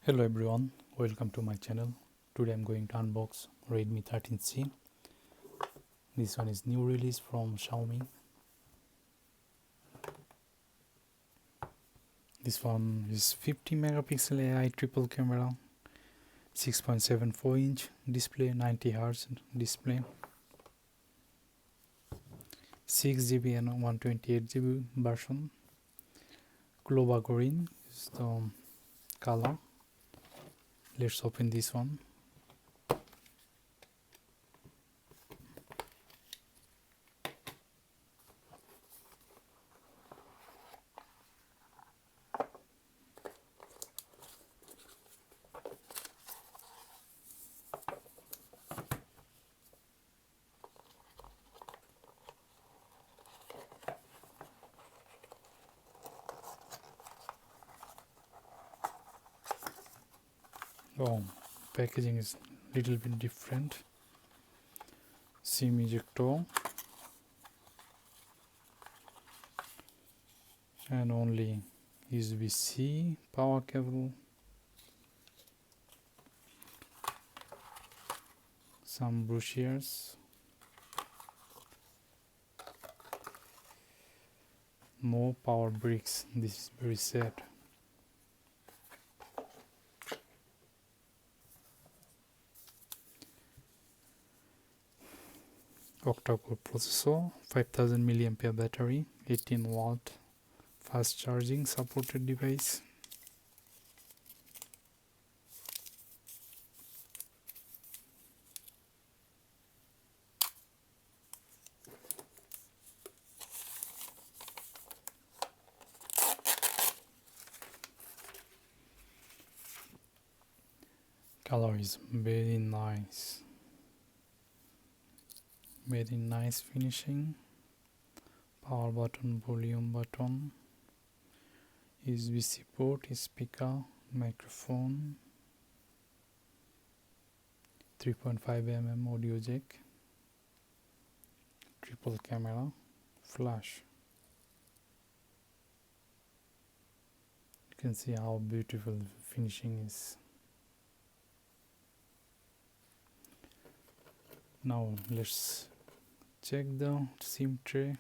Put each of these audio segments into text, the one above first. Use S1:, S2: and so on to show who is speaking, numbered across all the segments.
S1: Hello everyone, welcome to my channel. Today I'm going to unbox Redmi 13C. This one is new release from Xiaomi. This one is 50 megapixel AI triple camera, 6.74 inch display, 90 Hz display, 6GB and 128GB version. Clover green is the color. Let's open this one. Oh, packaging is little bit different. SIM ejector and only USB-C power cable, some brochures, more power bricks. This is very sad. Octa-core processor, 5000 mAh battery, 18-watt fast charging supported device. Color is very nice. Very nice finishing. Power button, volume button, USB-C port, speaker, microphone, 3.5mm audio jack, triple camera, flash. You can see how beautiful the finishing is. Now let's check the SIM tray.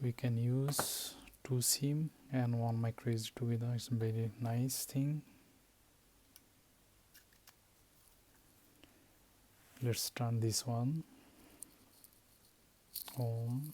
S1: We can use 2 SIM and 1 micro SD together. It's a very nice thing. Let's turn this one on.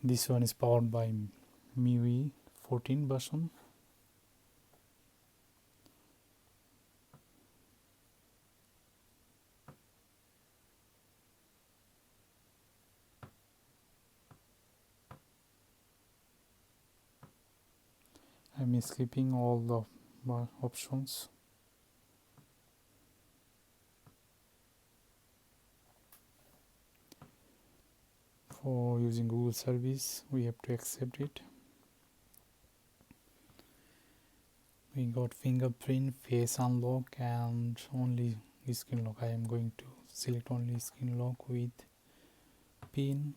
S1: This one is powered by MIUI 14 version. I'm skipping all the options. For using Google service, we have to accept it. We got fingerprint, face unlock, and only screen lock. I am going to select only screen lock with pin.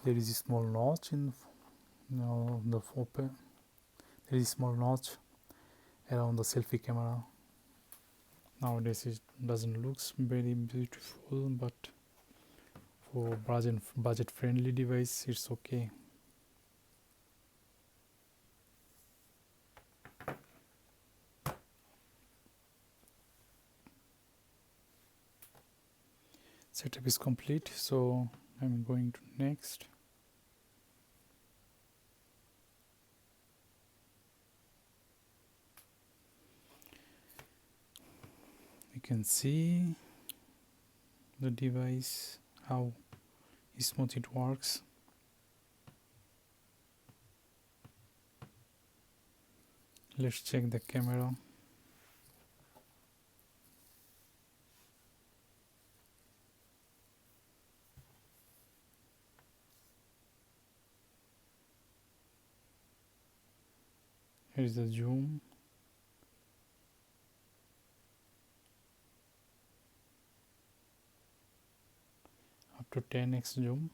S1: There is a small notch in the open. There is a small notch around the selfie camera. Nowadays it doesn't look very beautiful, but For budget friendly device, it's okay. Setup is complete, so I'm going to next. You can see the device, how smooth it works. Let's check the camera. Here is the zoom. Up to 10x zoom.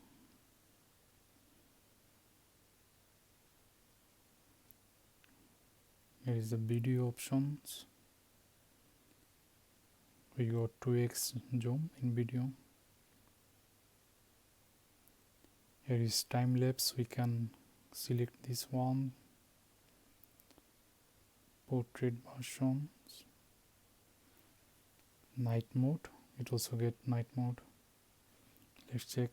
S1: Here is the video options. We got 2x zoom in video. Here is time lapse. We can select this one. Portrait versions. Night mode. It also get night mode. Let's check.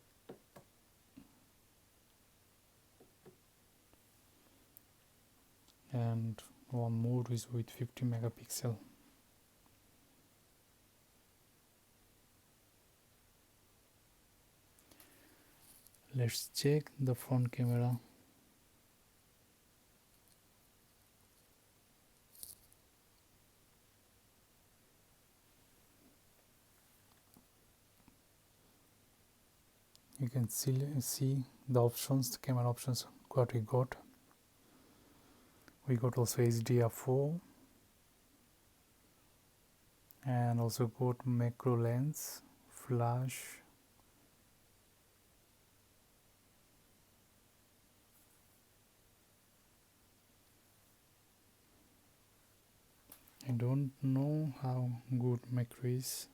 S1: And one mode is with 50 megapixel. Let's check the front camera. You can see the options, the camera options, what we got. We got also HDR4 and also got macro lens, flash, I don't know how good macro is.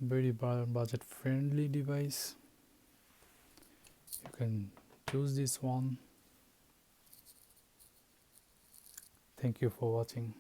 S1: Very budget friendly device. You can choose this one. Thank you for watching.